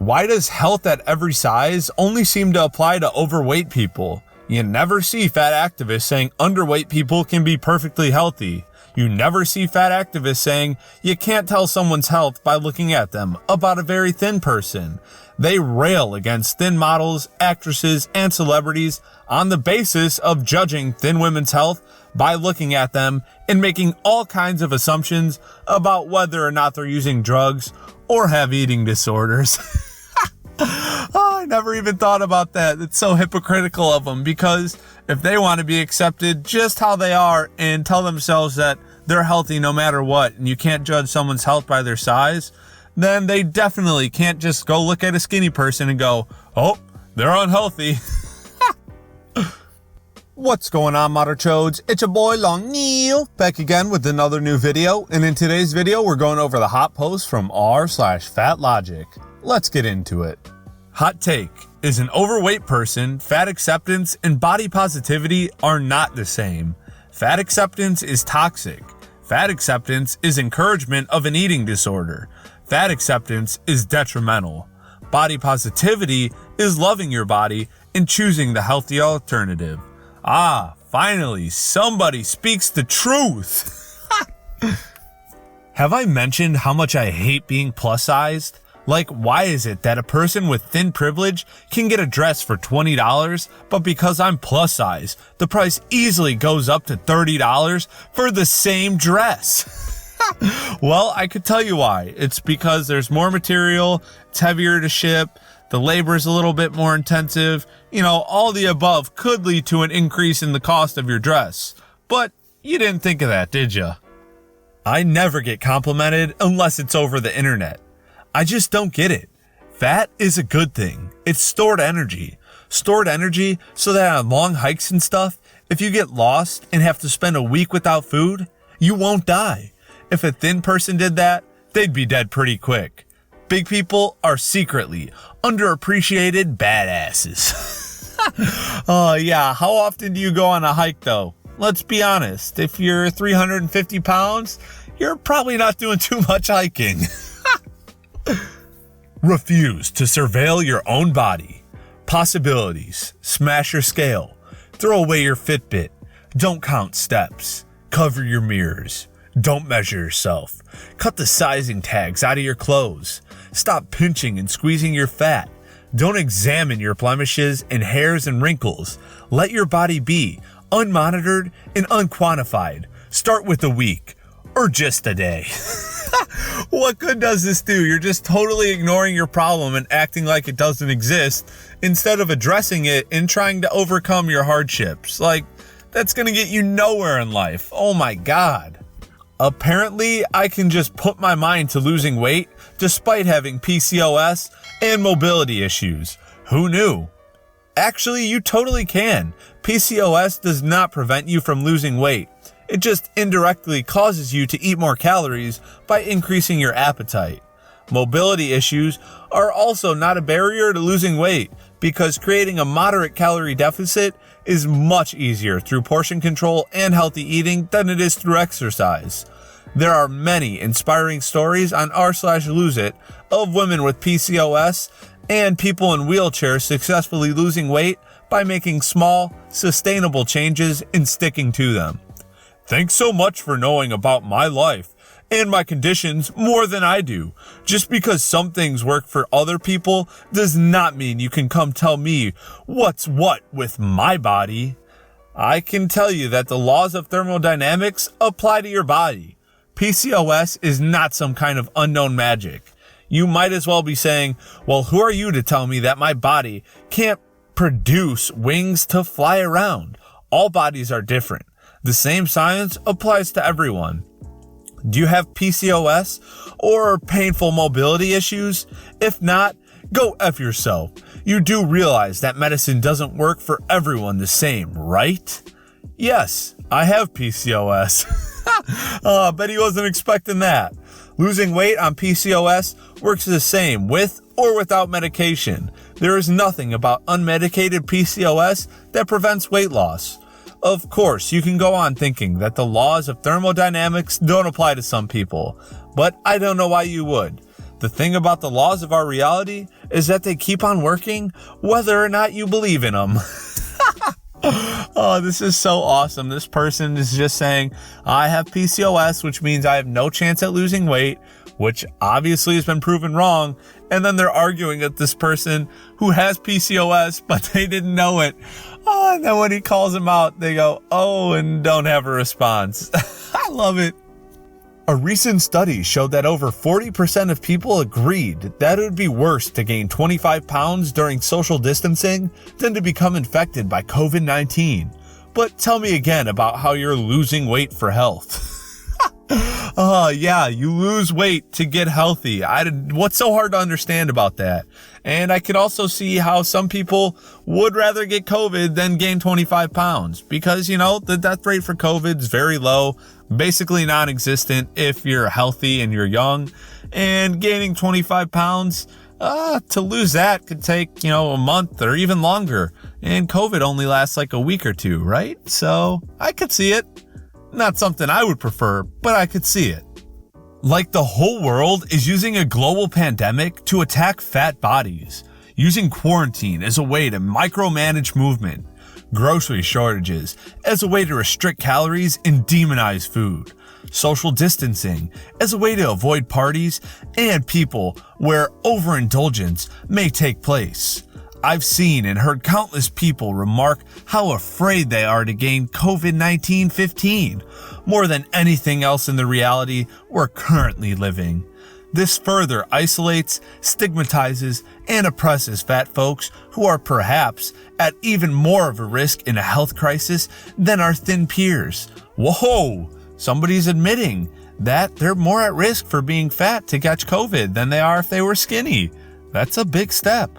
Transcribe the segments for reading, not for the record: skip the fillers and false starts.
Why does health at every size only seem to apply to overweight people? You never see fat activists saying underweight people can be perfectly healthy. You never see fat activists saying you can't tell someone's health by looking at them about a very thin person. They rail against thin models, actresses, and celebrities on the basis of judging thin women's health by looking at them and making all kinds of assumptions about whether or not they're using drugs or have eating disorders. Oh, I never even thought about that. It's so hypocritical of them, because if they want to be accepted just how they are and tell themselves that they're healthy no matter what, and you can't judge someone's health by their size, then they definitely can't just go look at a skinny person and go, oh, they're unhealthy. What's going on, Modern Chodes? It's your boy Long Neil, back again with another new video, and in today's video we're going over the hot post from r/FatLogic. Let's get into it. Hot take: is an overweight person, fat acceptance, and body positivity are not the same. Fat acceptance is toxic. Fat acceptance is encouragement of an eating disorder. Fat acceptance is detrimental. Body positivity is loving your body and choosing the healthy alternative. Ah, finally, somebody speaks the truth. Have I mentioned how much I hate being plus-sized? Like, why is it that a person with thin privilege can get a dress for $20, but because I'm plus size, the price easily goes up to $30 for the same dress? Well, I could tell you why. It's because there's more material, it's heavier to ship, the labor is a little bit more intensive. You know, all the above could lead to an increase in the cost of your dress. But you didn't think of that, did ya? I never get complimented unless it's over the internet. I just don't get it. Fat is a good thing. It's stored energy. Stored energy so that on long hikes and stuff, if you get lost and have to spend a week without food, you won't die. If a thin person did that, they'd be dead pretty quick. Big people are secretly underappreciated badasses. Oh yeah, how often do you go on a hike though? Let's be honest, if you're 350 pounds, you're probably not doing too much hiking. Refuse to surveil your own body. Possibilities. Smash your scale. Throw away your Fitbit. Don't count steps. Cover your mirrors. Don't measure yourself. Cut the sizing tags out of your clothes. Stop pinching and squeezing your fat. Don't examine your blemishes and hairs and wrinkles. Let your body be unmonitored and unquantified. Start with a week or just a day. What good does this do? You're just totally ignoring your problem and acting like it doesn't exist instead of addressing it and trying to overcome your hardships. Like, that's gonna get you nowhere in life. Oh my God. Apparently, I can just put my mind to losing weight despite having PCOS and mobility issues. Who knew? Actually, you totally can. PCOS does not prevent you from losing weight. It just indirectly causes you to eat more calories by increasing your appetite. Mobility issues are also not a barrier to losing weight because creating a moderate calorie deficit is much easier through portion control and healthy eating than it is through exercise. There are many inspiring stories on r/lose it of women with PCOS and people in wheelchairs successfully losing weight by making small, sustainable changes and sticking to them. Thanks so much for knowing about my life and my conditions more than I do. Just because some things work for other people does not mean you can come tell me what's what with my body. I can tell you that the laws of thermodynamics apply to your body. PCOS is not some kind of unknown magic. You might as well be saying, well, who are you to tell me that my body can't produce wings to fly around? All bodies are different. The same science applies to everyone. Do you have PCOS or painful mobility issues? If not, go F yourself. You do realize that medicine doesn't work for everyone the same, right? Yes, I have PCOS. Oh, bet he wasn't expecting that. Losing weight on PCOS works the same with or without medication. There is nothing about unmedicated PCOS that prevents weight loss. Of course, you can go on thinking that the laws of thermodynamics don't apply to some people, but I don't know why you would. The thing about the laws of our reality is that they keep on working whether or not you believe in them. Oh, this is so awesome. This person is just saying, I have PCOS, which means I have no chance at losing weight, which obviously has been proven wrong. And then they're arguing at this person who has PCOS, but they didn't know it. Oh, and then when he calls them out, they go, oh, and don't have a response. I love it. A recent study showed that over 40% of people agreed that it would be worse to gain 25 pounds during social distancing than to become infected by COVID-19. But tell me again about how you're losing weight for health. Yeah, you lose weight to get healthy. What's so hard to understand about that? And I could also see how some people would rather get COVID than gain 25 pounds because, the death rate for COVID is very low, basically non-existent if you're healthy and you're young. And gaining 25 pounds, to lose that could take, a month or even longer. And COVID only lasts like a week or two, right? So I could see it. Not something I would prefer, but I could see it. Like the whole world is using a global pandemic to attack fat bodies, using quarantine as a way to micromanage movement, grocery shortages as a way to restrict calories and demonize food, social distancing as a way to avoid parties and people where overindulgence may take place. I've seen and heard countless people remark how afraid they are to gain COVID-19 15, more than anything else in the reality we're currently living. This further isolates, stigmatizes, and oppresses fat folks who are perhaps at even more of a risk in a health crisis than our thin peers. Whoa! Somebody's admitting that they're more at risk for being fat to catch COVID than they are if they were skinny. That's a big step.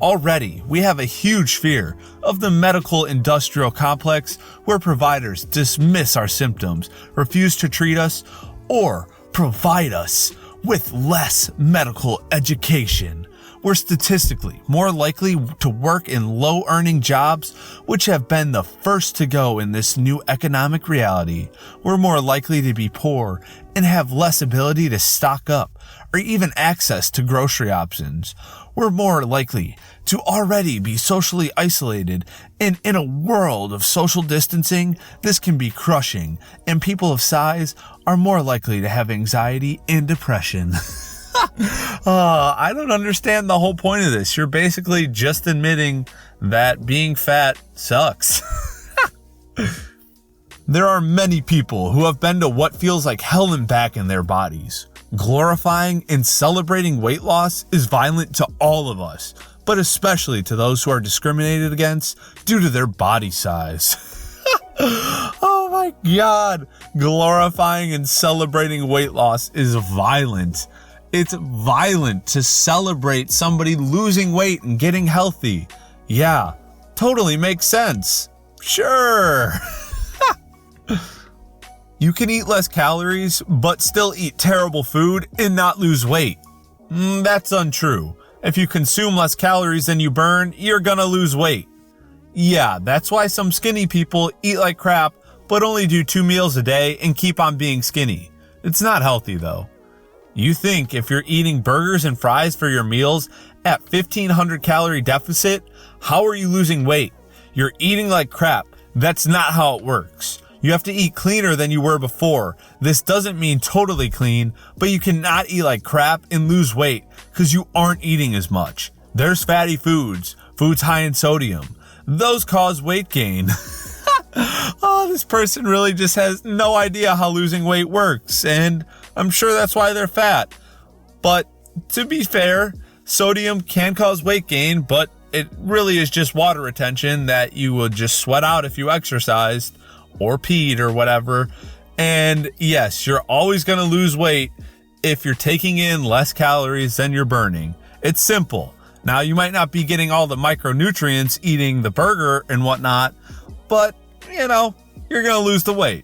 Already, we have a huge fear of the medical industrial complex where providers dismiss our symptoms, refuse to treat us, or provide us with less medical education. We're statistically more likely to work in low-earning jobs, which have been the first to go in this new economic reality. We're more likely to be poor and have less ability to stock up or even access to grocery options. We're more likely to already be socially isolated, and in a world of social distancing, this can be crushing, and people of size are more likely to have anxiety and depression. I don't understand the whole point of this. You're basically just admitting that being fat sucks. There are many people who have been to what feels like hell and back in their bodies. Glorifying and celebrating weight loss is violent to all of us, but especially to those who are discriminated against due to their body size. Oh my God. Glorifying and celebrating weight loss is violent. It's violent to celebrate somebody losing weight and getting healthy. Yeah, totally makes sense. Sure. You can eat less calories, but still eat terrible food and not lose weight. That's untrue. If you consume less calories than you burn, you're gonna lose weight. Yeah, that's why some skinny people eat like crap, but only do 2 meals a day and keep on being skinny. It's not healthy though. You think if you're eating burgers and fries for your meals at 1,500 calorie deficit, how are you losing weight? You're eating like crap. That's not how it works. You have to eat cleaner than you were before. This doesn't mean totally clean, but you cannot eat like crap and lose weight because you aren't eating as much. There's fatty foods high in sodium. Those cause weight gain. Oh, this person really just has no idea how losing weight works, and I'm sure that's why they're fat. But to be fair, sodium can cause weight gain, but it really is just water retention that you would just sweat out if you exercised or peed or whatever. And yes, you're always going to lose weight if you're taking in less calories than you're burning. It's simple. Now, you might not be getting all the micronutrients eating the burger and whatnot, but, you're going to lose the weight.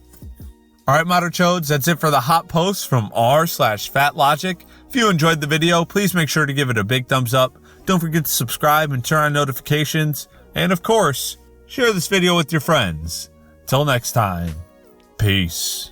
All right, Mater Chodes, that's it for the hot post from r/FatLogic. If you enjoyed the video, please make sure to give it a big thumbs up. Don't forget to subscribe and turn on notifications. And of course, share this video with your friends. Till next time, peace.